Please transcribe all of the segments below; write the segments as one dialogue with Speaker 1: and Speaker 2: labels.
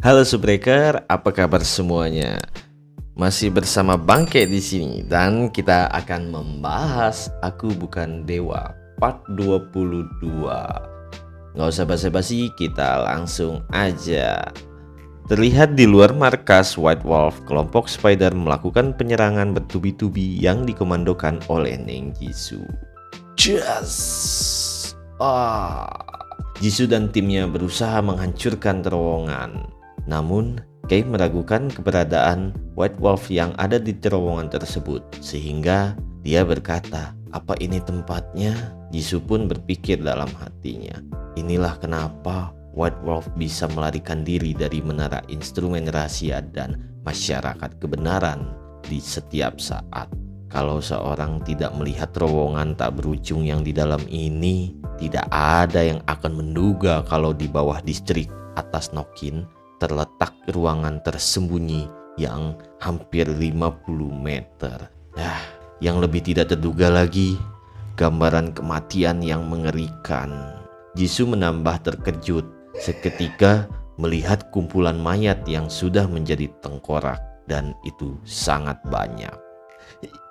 Speaker 1: Halo Subbreaker, apa kabar semuanya? Masih bersama Bangke di sini dan kita akan membahas Aku Bukan Dewa part 22. Nggak usah basa-basi, kita langsung aja. Terlihat di luar markas White Wolf, kelompok Spider melakukan penyerangan bertubi-tubi yang dikomandokan oleh Neng Jisoo. Jisoo dan timnya berusaha menghancurkan terowongan. Namun, Kei meragukan keberadaan White Wolf yang ada di terowongan tersebut, sehingga dia berkata, "Apa ini tempatnya?" Jisoo pun berpikir dalam hatinya, inilah kenapa White Wolf bisa melarikan diri dari menara instrumen rahasia dan masyarakat kebenaran di setiap saat. Kalau seorang tidak melihat terowongan tak berujung yang di dalam ini, tidak ada yang akan menduga kalau di bawah distrik atas Nokin terletak ruangan tersembunyi yang hampir 50 meter. Yang lebih tidak terduga lagi, gambaran kematian yang mengerikan. Jisoo menambah terkejut seketika melihat kumpulan mayat yang sudah menjadi tengkorak, dan itu sangat banyak.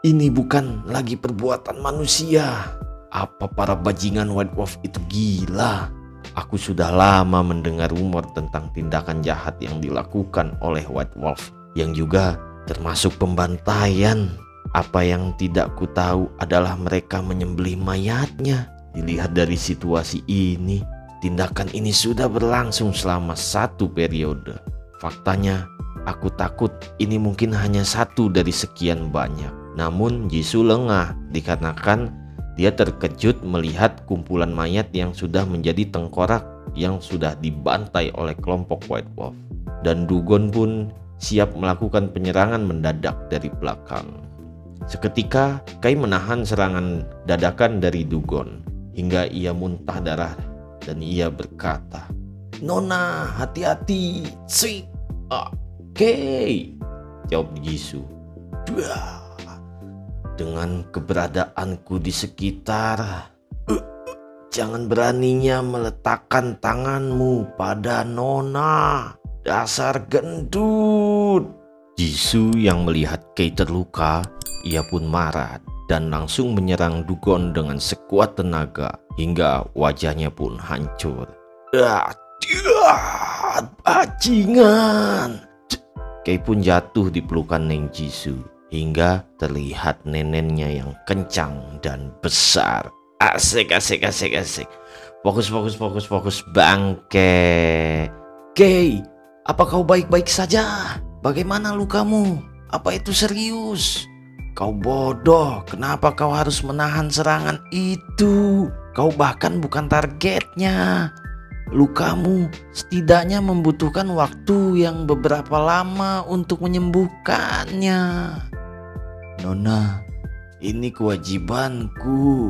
Speaker 1: Ini bukan lagi perbuatan manusia. Apa para bajingan White Wolf itu gila? Aku sudah lama mendengar rumor tentang tindakan jahat yang dilakukan oleh White Wolf, yang juga termasuk pembantaian. Apa yang tidak ku tahu adalah mereka menyembelih mayatnya. Dilihat dari situasi ini, tindakan ini sudah berlangsung selama 1 periode. Faktanya, aku takut ini mungkin hanya satu dari sekian banyak. Namun Jisoo lengah dikarenakan dia terkejut melihat kumpulan mayat yang sudah menjadi tengkorak yang sudah dibantai oleh kelompok White Wolf. Dan Dugon pun siap melakukan penyerangan mendadak dari belakang. Seketika Kai menahan serangan dadakan dari Dugon hingga ia muntah darah dan ia berkata, "Nona, hati-hati." "Sweet." "Oke," jawab Jisoo. Dengan keberadaanku di sekitar, jangan beraninya meletakkan tanganmu pada Nona, dasar gendut. Jisoo yang melihat Kei terluka, ia pun marah dan langsung menyerang Dugon dengan sekuat tenaga hingga wajahnya pun hancur. Bajingan! Kei pun jatuh di pelukan Neng Jisoo hingga terlihat nenennya yang kencang dan besar. Asik. Fokus Bangke. Kei, apa kau baik-baik saja? Bagaimana lukamu? Apa itu serius? Kau bodoh, kenapa kau harus menahan serangan itu? Kau bahkan bukan targetnya. Lukamu setidaknya membutuhkan waktu yang beberapa lama untuk menyembuhkannya. Nona, ini kewajibanku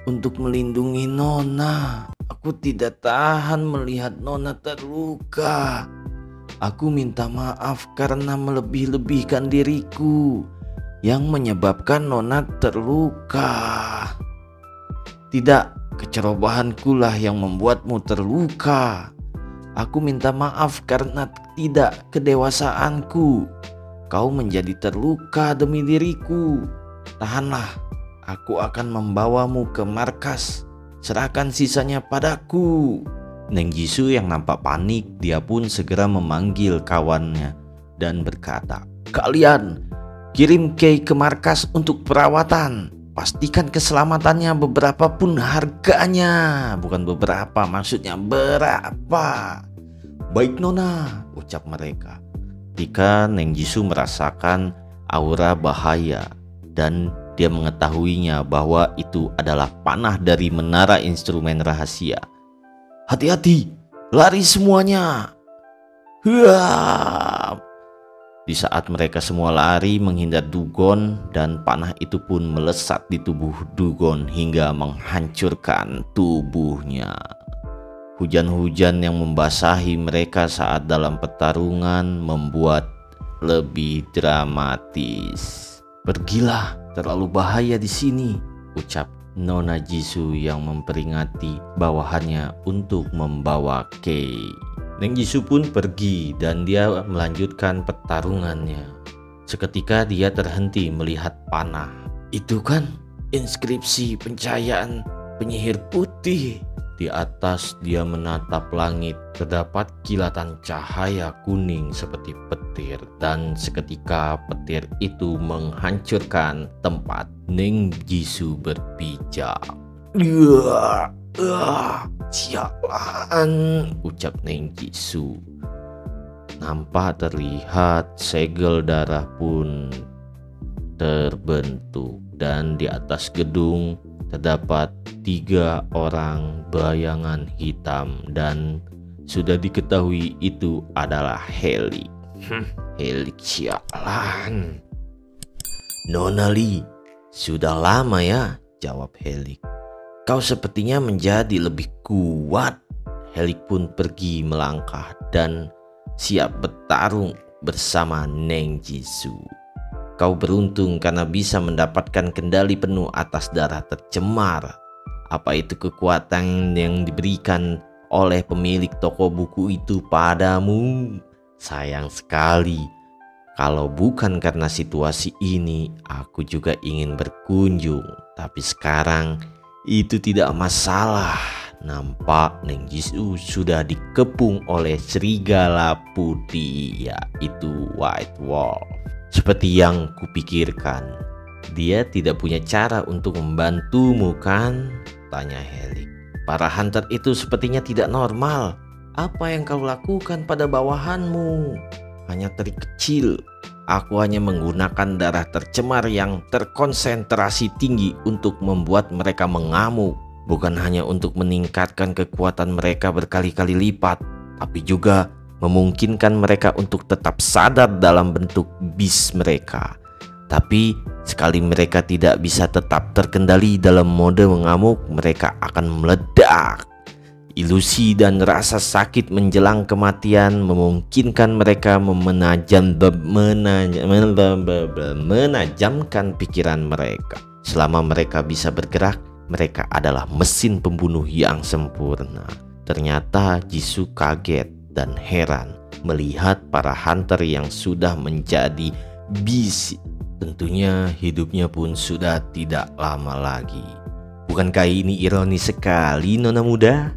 Speaker 1: untuk melindungi Nona. Aku tidak tahan melihat Nona terluka. Aku minta maaf karena melebih-lebihkan diriku yang menyebabkan Nona terluka. Tidak, kecerobohanku lah yang membuatmu terluka. Aku minta maaf karena tidak kedewasaanku. Kau menjadi terluka demi diriku. Tahanlah, aku akan membawamu ke markas. Serahkan sisanya padaku. Neng Jisoo yang nampak panik, dia pun segera memanggil kawannya dan berkata, "Kalian kirim Kei ke markas untuk perawatan. Pastikan keselamatannya, beberapa pun harganya." Bukan beberapa, maksudnya berapa. "Baik Nona," ucap mereka. Ketika Neng Jisoo merasakan aura bahaya dan dia mengetahuinya bahwa itu adalah panah dari menara instrumen rahasia. "Hati-hati, lari semuanya." Di saat mereka semua lari menghindar Dugon, dan panah itu pun melesat di tubuh Dugon hingga menghancurkan tubuhnya. Hujan-hujan yang membasahi mereka saat dalam pertarungan membuat lebih dramatis. "Pergilah, terlalu bahaya di sini," ucap Nona Jisoo yang memperingati bawahannya untuk membawa Kei. Neng Jisoo pun pergi dan dia melanjutkan pertarungannya. Seketika dia terhenti melihat panah. Itu kan inskripsi pencahayaan penyihir putih. Di atas dia menatap langit, terdapat kilatan cahaya kuning seperti petir, dan seketika petir itu menghancurkan tempat Neng Jisoo berpijak. Sialan, ucap Neng Jisoo. Nampak terlihat segel darah pun terbentuk, dan di atas gedung terdapat 3 orang bayangan hitam, dan sudah diketahui itu adalah Helik. Helik sialan. Nona Lee, sudah lama ya, jawab Helik. Kau sepertinya menjadi lebih kuat. Helik pun pergi melangkah dan siap bertarung bersama Neng Jisoo. Kau beruntung karena bisa mendapatkan kendali penuh atas darah tercemar. Apa itu kekuatan yang diberikan oleh pemilik toko buku itu padamu? Sayang sekali. Kalau bukan karena situasi ini, aku juga ingin berkunjung. Tapi sekarang itu tidak masalah. Nampak Neng Jisoo sudah dikepung oleh serigala putih, yaitu White Wolf. Seperti yang kupikirkan, dia tidak punya cara untuk membantumu kan? Tanya Helik. Para hunter itu sepertinya tidak normal. Apa yang kau lakukan pada bawahanmu? Hanya trik kecil. Aku hanya menggunakan darah tercemar yang terkonsentrasi tinggi untuk membuat mereka mengamuk. Bukan hanya untuk meningkatkan kekuatan mereka berkali-kali lipat, tapi juga memungkinkan mereka untuk tetap sadar dalam bentuk beast mereka. Tapi sekali mereka tidak bisa tetap terkendali dalam mode mengamuk, mereka akan meledak. Ilusi dan rasa sakit menjelang kematian memungkinkan mereka menajamkan pikiran mereka. Selama mereka bisa bergerak, mereka adalah mesin pembunuh yang sempurna. Ternyata Jisoo kaget dan heran melihat para hunter yang sudah menjadi beast. Tentunya hidupnya pun sudah tidak lama lagi. Bukankah ini ironis sekali, Nona muda?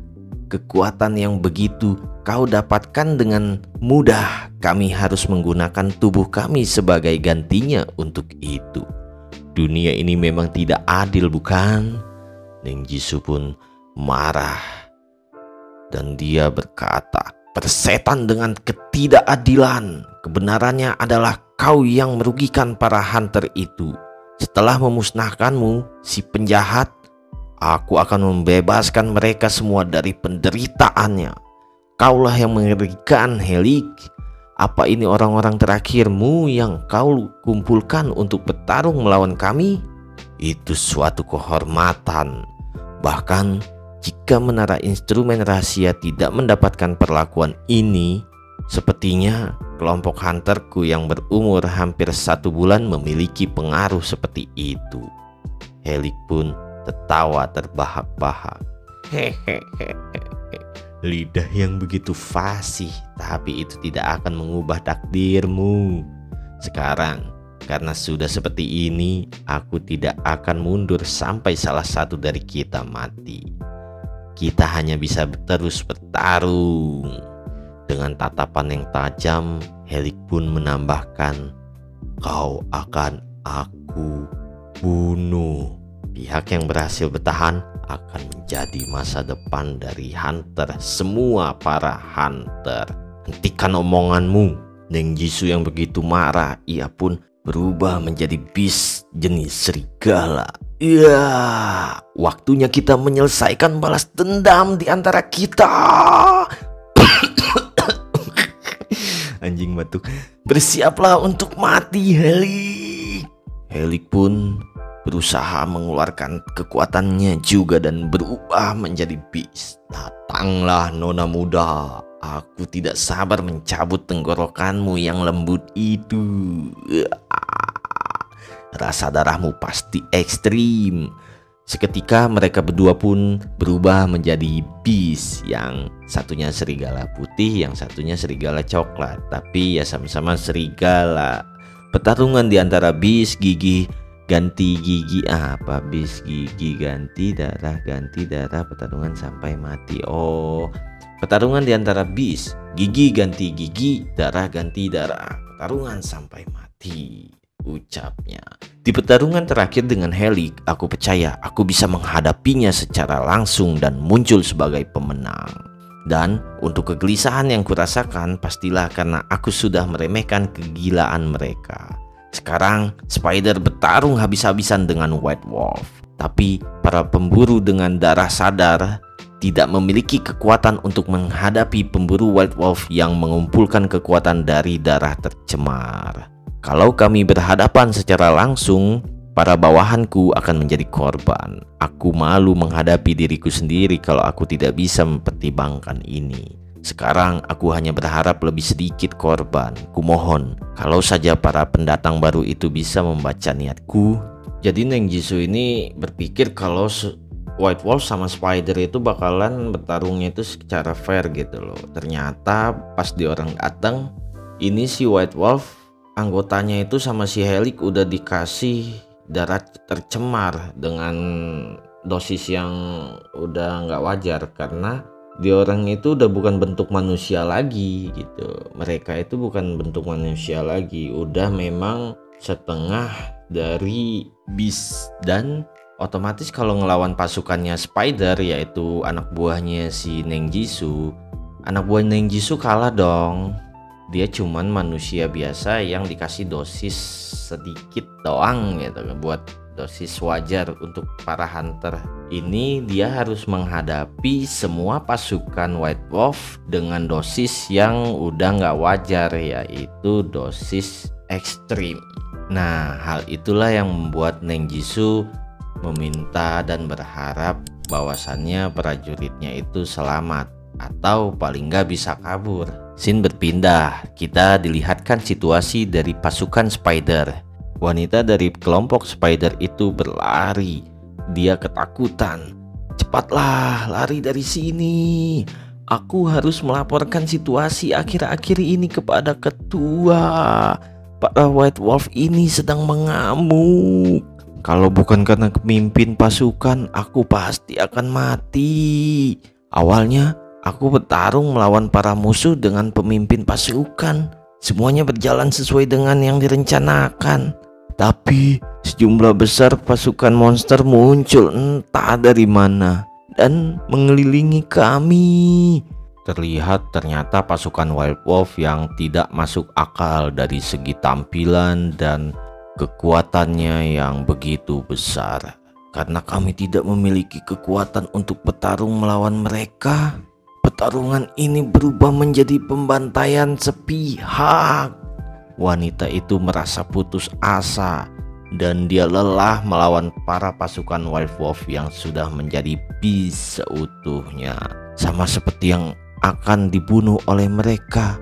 Speaker 1: Kekuatan yang begitu kau dapatkan dengan mudah. Kami harus menggunakan tubuh kami sebagai gantinya untuk itu. Dunia ini memang tidak adil, bukan? Neng Jisoo pun marah dan dia berkata, "Persetan dengan ketidakadilan. Kebenarannya adalah kau yang merugikan para hunter itu. Setelah memusnahkanmu, si penjahat, aku akan membebaskan mereka semua dari penderitaannya. Kaulah yang mengerikan, Helik. Apa ini orang-orang terakhirmu yang kau kumpulkan untuk bertarung melawan kami? Itu suatu kehormatan. Bahkan jika menara instrumen rahasia tidak mendapatkan perlakuan ini, sepertinya kelompok hunterku yang berumur hampir 1 bulan memiliki pengaruh seperti itu." Helik pun tertawa terbahak-bahak. "Hehehe, lidah yang begitu fasih, tapi itu tidak akan mengubah takdirmu. Sekarang, karena sudah seperti ini, aku tidak akan mundur sampai salah satu dari kita mati. Kita hanya bisa terus bertarung." Dengan tatapan yang tajam, Helik pun menambahkan, "Kau akan aku bunuh. Pihak yang berhasil bertahan akan menjadi masa depan dari hunter, semua para hunter." "Hentikan omonganmu." Neng Jisoo yang begitu marah, ia pun berubah menjadi beast jenis serigala. "Ya, waktunya kita menyelesaikan balas dendam di antara kita." Anjing batuk. "Bersiaplah untuk mati, Helik." Helik pun berusaha mengeluarkan kekuatannya juga dan berubah menjadi beast. "Datanglah, Nona muda. Aku tidak sabar mencabut tenggorokanmu yang lembut itu. Rasa darahmu pasti ekstrim. Seketika mereka berdua pun berubah menjadi beast, yang satunya serigala putih, yang satunya serigala coklat, tapi ya sama-sama serigala. Pertarungan di antara beast gigi ganti gigi, beast gigi ganti darah, pertarungan sampai mati. Oh, pertarungan di antara beast gigi ganti gigi, darah ganti darah, pertarungan sampai mati, ucapnya. Di pertarungan terakhir dengan Helik, aku percaya aku bisa menghadapinya secara langsung dan muncul sebagai pemenang. Dan untuk kegelisahan yang kurasakan pastilah karena aku sudah meremehkan kegilaan mereka. Sekarang Spider bertarung habis-habisan dengan White Wolf, tapi para pemburu dengan darah sadar tidak memiliki kekuatan untuk menghadapi pemburu White Wolf yang mengumpulkan kekuatan dari darah tercemar. Kalau kami berhadapan secara langsung, para bawahanku akan menjadi korban. Aku malu menghadapi diriku sendiri kalau aku tidak bisa mempertimbangkan ini. Sekarang aku hanya berharap lebih sedikit korban. Kumohon, kalau saja para pendatang baru itu bisa membaca niatku. Jadi Neng Jisoo ini berpikir kalau White Wolf sama Spider itu bakalan bertarungnya itu secara fair gitu loh. Ternyata pas di orang datang, ini si White Wolf anggotanya itu sama si Helik udah dikasih darah tercemar dengan dosis yang udah nggak wajar, karena di orang itu udah bukan bentuk manusia lagi gitu. Mereka itu bukan bentuk manusia lagi, udah memang setengah dari beast. Dan otomatis kalau ngelawan pasukannya Spider, yaitu anak buahnya si Neng Jisoo, anak buah Neng Jisoo kalah dong. Dia cuman manusia biasa yang dikasih dosis sedikit doang gitu, buat dosis wajar. Untuk para hunter ini dia harus menghadapi semua pasukan White Wolf dengan dosis yang udah nggak wajar, yaitu dosis ekstrim. Nah, hal itulah yang membuat Neng Jisoo meminta dan berharap bahwasannya prajuritnya itu selamat atau paling nggak bisa kabur. Scene berpindah, kita dilihatkan situasi dari pasukan Spider. Wanita dari kelompok Spider itu berlari. Dia ketakutan. Cepatlah, lari dari sini. Aku harus melaporkan situasi akhir-akhir ini kepada ketua. Para White Wolf ini sedang mengamuk. Kalau bukan karena pemimpin pasukan, aku pasti akan mati. Awalnya aku bertarung melawan para musuh dengan pemimpin pasukan. Semuanya berjalan sesuai dengan yang direncanakan. Tapi sejumlah besar pasukan monster muncul entah dari mana dan mengelilingi kami. Terlihat ternyata pasukan White Wolf yang tidak masuk akal dari segi tampilan dan kekuatannya yang begitu besar. Karena kami tidak memiliki kekuatan untuk bertarung melawan mereka, pertarungan ini berubah menjadi pembantaian sepihak. Wanita itu merasa putus asa dan dia lelah melawan para pasukan White Wolf yang sudah menjadi beast seutuhnya, sama seperti yang akan dibunuh oleh mereka.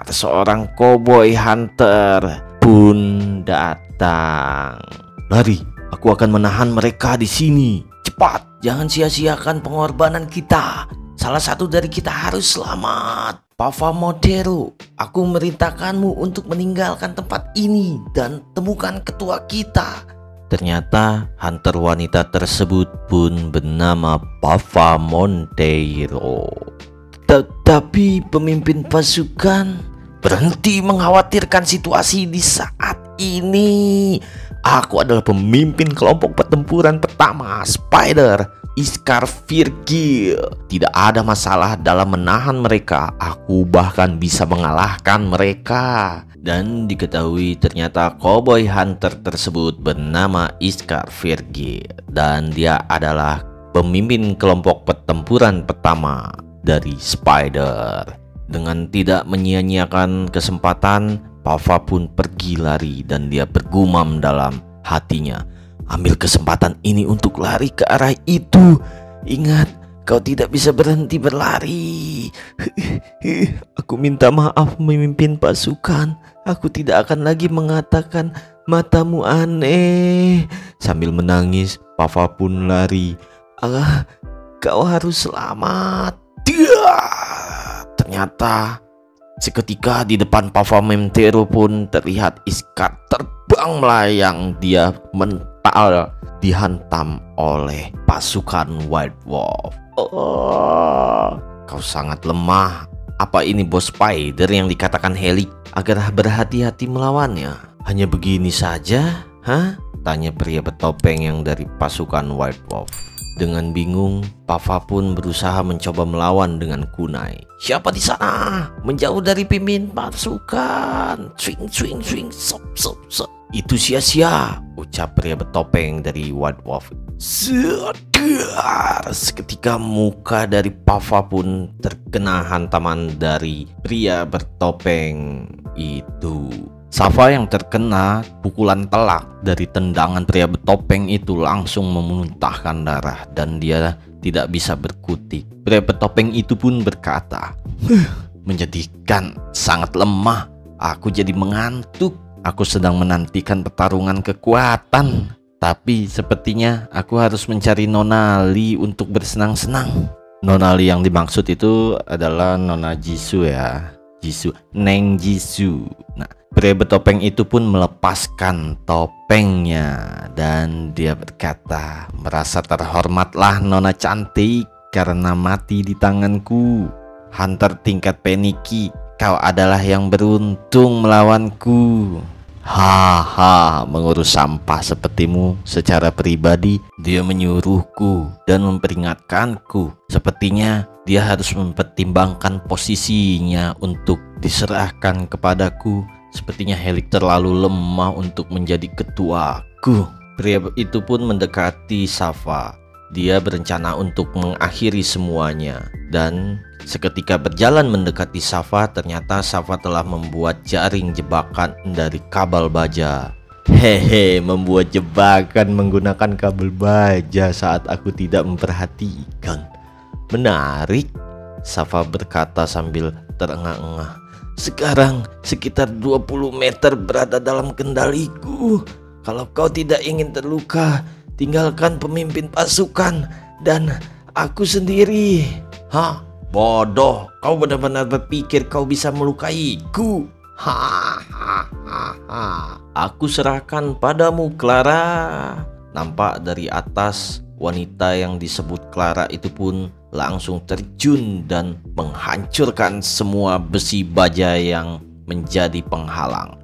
Speaker 1: Seorang cowboy hunter pun datang. Lari, aku akan menahan mereka di sini. Cepat, jangan sia-siakan pengorbanan kita. Salah satu dari kita harus selamat. Papa Modero, aku memerintahkanmu untuk meninggalkan tempat ini dan temukan ketua kita. Ternyata hunter wanita tersebut pun bernama Papa Monteiro. Tapi pemimpin pasukan, berhenti mengkhawatirkan situasi di saat ini. Aku adalah pemimpin kelompok pertempuran pertama Spider, Iskar Virgil. Tidak ada masalah dalam menahan mereka. Aku bahkan bisa mengalahkan mereka. Dan diketahui ternyata cowboy hunter tersebut bernama Iskar Virgil, dan dia adalah pemimpin kelompok pertempuran pertama dari Spider. Dengan tidak menyia-nyiakan kesempatan, Pava pun pergi lari dan dia bergumam dalam hatinya, ambil kesempatan ini untuk lari ke arah itu. Ingat, kau tidak bisa berhenti berlari. Aku minta maaf memimpin pasukan. Aku tidak akan lagi mengatakan matamu aneh. Sambil menangis, Pava pun lari. Ah, kau harus selamat. Dia. Ternyata seketika di depan Pava Memtero pun terlihat Iskar terbang melayang. Dia mental dihantam oleh pasukan White Wolf. Oh, kau sangat lemah. Apa ini bos Spider yang dikatakan Helik agar berhati-hati melawannya? Hanya begini saja, hah? Tanya pria bertopeng yang dari pasukan White Wolf. Dengan bingung, Pava pun berusaha mencoba melawan dengan kunai. Siapa di sana? Menjauh dari pimpin pasukan. Swing, swing, swing, sop, sop, sop. Itu sia-sia, ucap pria bertopeng dari White Wolf. Sedar. Seketika muka dari Pava pun terkena hantaman dari pria bertopeng itu. Safa yang terkena pukulan telak dari tendangan pria bertopeng itu langsung memuntahkan darah dan dia tidak bisa berkutik. Pria bertopeng itu pun berkata, menjadikan sangat lemah. Aku jadi mengantuk. Aku sedang menantikan pertarungan kekuatan. Tapi sepertinya aku harus mencari Nonali untuk bersenang-senang. Nonali yang dimaksud itu adalah Nona Jisoo ya. Jisoo, Neng Jisoo. Nah, pria bertopeng itu pun melepaskan topengnya dan dia berkata, merasa terhormatlah Nona cantik karena mati di tanganku. Hunter tingkat peniki, kau adalah yang beruntung melawanku. Haha, mengurus sampah sepertimu secara pribadi, dia menyuruhku dan memperingatkanku. Sepertinya dia harus mempertimbangkan posisinya untuk diserahkan kepadaku. Sepertinya Helik terlalu lemah untuk menjadi ketuaku. Pria itu pun mendekati Safa. Dia berencana untuk mengakhiri semuanya. Dan seketika berjalan mendekati Safa, ternyata Safa telah membuat jaring jebakan dari kabel baja. Hehe, membuat jebakan menggunakan kabel baja saat aku tidak memperhatikan. Menarik, Safa berkata sambil terengah-engah. Sekarang sekitar 20 meter berada dalam kendaliku. Kalau kau tidak ingin terluka, tinggalkan pemimpin pasukan dan aku sendiri. Hah? Bodoh, kau benar-benar berpikir kau bisa melukaiku? Hahaha. Aku serahkan padamu, Clara. Nampak dari atas, wanita yang disebut Clara itu pun langsung terjun dan menghancurkan semua besi baja yang menjadi penghalang.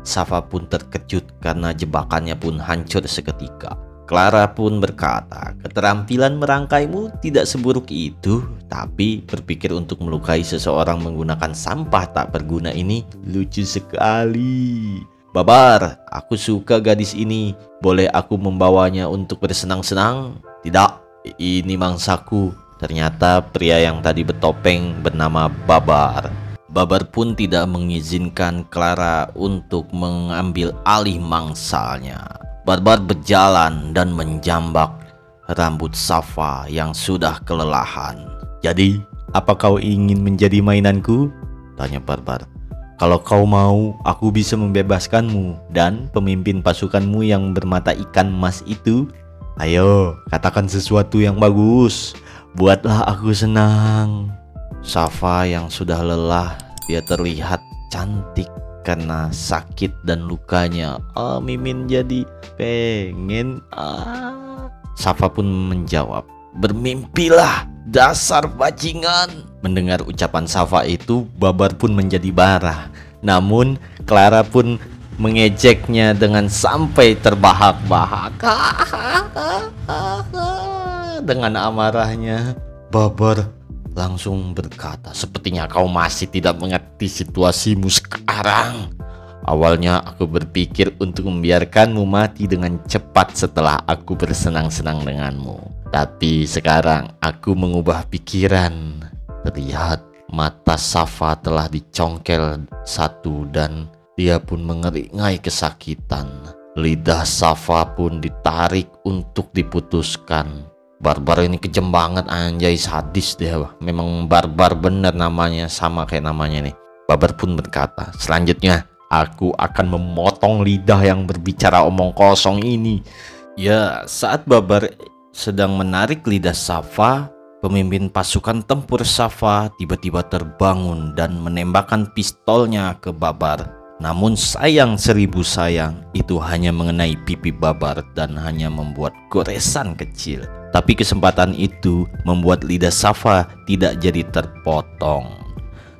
Speaker 1: Safa pun terkejut karena jebakannya pun hancur seketika. Clara pun berkata, keterampilan merangkaimu tidak seburuk itu, tapi berpikir untuk melukai seseorang menggunakan sampah tak berguna ini lucu sekali. Babar, aku suka gadis ini. Boleh aku membawanya untuk bersenang-senang? Tidak, ini mangsaku. Ternyata pria yang tadi bertopeng bernama Babar. Babar pun tidak mengizinkan Clara untuk mengambil alih mangsanya. Babar berjalan dan menjambak rambut Safa yang sudah kelelahan. Jadi, apa kau ingin menjadi mainanku? Tanya Babar. Kalau kau mau, aku bisa membebaskanmu dan pemimpin pasukanmu yang bermata ikan emas itu. Ayo, katakan sesuatu yang bagus. Buatlah aku senang. Safa yang sudah lelah, dia terlihat cantik karena sakit dan lukanya. Mimin jadi pengen. Safa pun menjawab, bermimpilah dasar bajingan. Mendengar ucapan Safa itu, Babar pun menjadi marah. Namun Clara pun mengejeknya dengan sampai terbahak-bahak. Dengan amarahnya, Babar langsung berkata, sepertinya kau masih tidak mengerti situasimu sekarang. Awalnya aku berpikir untuk membiarkanmu mati dengan cepat setelah aku bersenang-senang denganmu. Tapi sekarang aku mengubah pikiran. Terlihat mata Safa telah dicongkel satu dan dia pun mengeringai kesakitan. Lidah Safa pun ditarik untuk diputuskan. Barbar ini kejam banget, anjay, sadis dia. Memang barbar bener namanya, sama kayak namanya nih. Babar pun berkata, selanjutnya Aku akan memotong lidah yang berbicara omong kosong ini. Ya, saat Babar sedang menarik lidah Safa, pemimpin pasukan tempur Safa tiba-tiba terbangun dan menembakkan pistolnya ke Babar. Namun sayang seribu sayang, itu hanya mengenai pipi Babar dan hanya membuat goresan kecil. Tapi kesempatan itu membuat lidah Safa tidak jadi terpotong.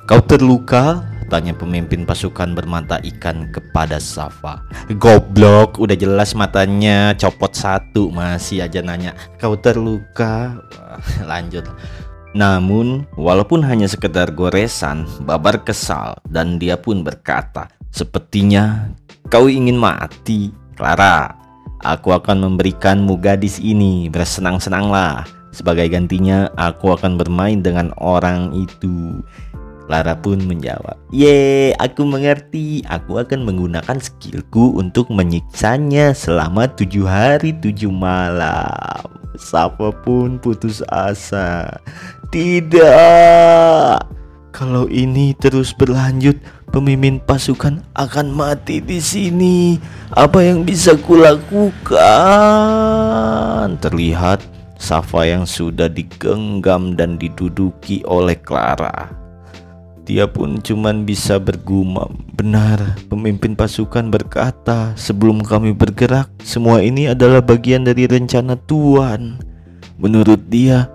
Speaker 1: "Kau terluka?" tanya pemimpin pasukan bermata ikan kepada Safa. "Goblok, udah jelas matanya copot satu, masih aja nanya kau terluka?" Lanjut. Namun walaupun hanya sekedar goresan, Babar kesal dan dia pun berkata, "Sepertinya kau ingin mati, Clara. Aku akan memberikanmu gadis ini, bersenang-senanglah. Sebagai gantinya aku akan bermain dengan orang itu." Clara pun menjawab, "Ye, aku mengerti. Aku akan menggunakan skillku untuk menyiksanya selama 7 hari 7 malam. Safa pun putus asa. "Tidak. Kalau ini terus berlanjut, pemimpin pasukan akan mati di sini. Apa yang bisa kulakukan?" Terlihat Safa yang sudah digenggam dan diduduki oleh Clara. Dia pun cuman bisa bergumam. "Benar, pemimpin pasukan berkata sebelum kami bergerak, semua ini adalah bagian dari rencana Tuan. Menurut dia,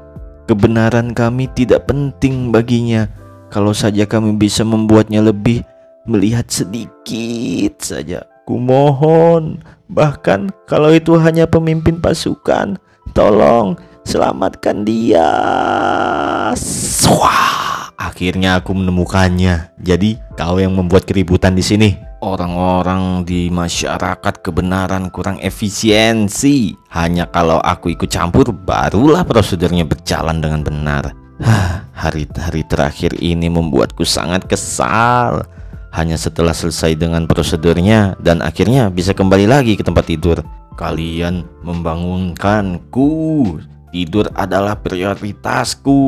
Speaker 1: kebenaran kami tidak penting baginya. Kalau saja kami bisa membuatnya lebih melihat sedikit saja. Kumohon, bahkan kalau itu hanya pemimpin pasukan, tolong selamatkan dia." Swah! Akhirnya aku menemukannya. Jadi kau yang membuat keributan di sini. Orang-orang di masyarakat kebenaran kurang efisiensi. Hanya kalau aku ikut campur, barulah prosedurnya berjalan dengan benar. Hari-hari terakhir ini membuatku sangat kesal. Hanya setelah selesai dengan prosedurnya dan akhirnya bisa kembali lagi ke tempat tidur. Kalian membangunkanku. Tidur adalah prioritasku.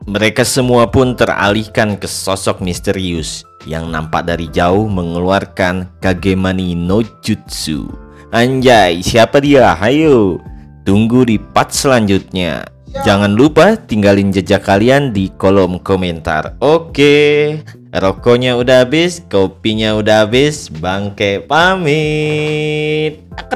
Speaker 1: Mereka semua pun teralihkan ke sosok misterius yang nampak dari jauh mengeluarkan Kagemani no Jutsu. Anjay, siapa dia? Hayo, tunggu di part selanjutnya. Jangan lupa tinggalin jejak kalian di kolom komentar. Oke, rokoknya udah habis, kopinya udah habis, Bangke pamit.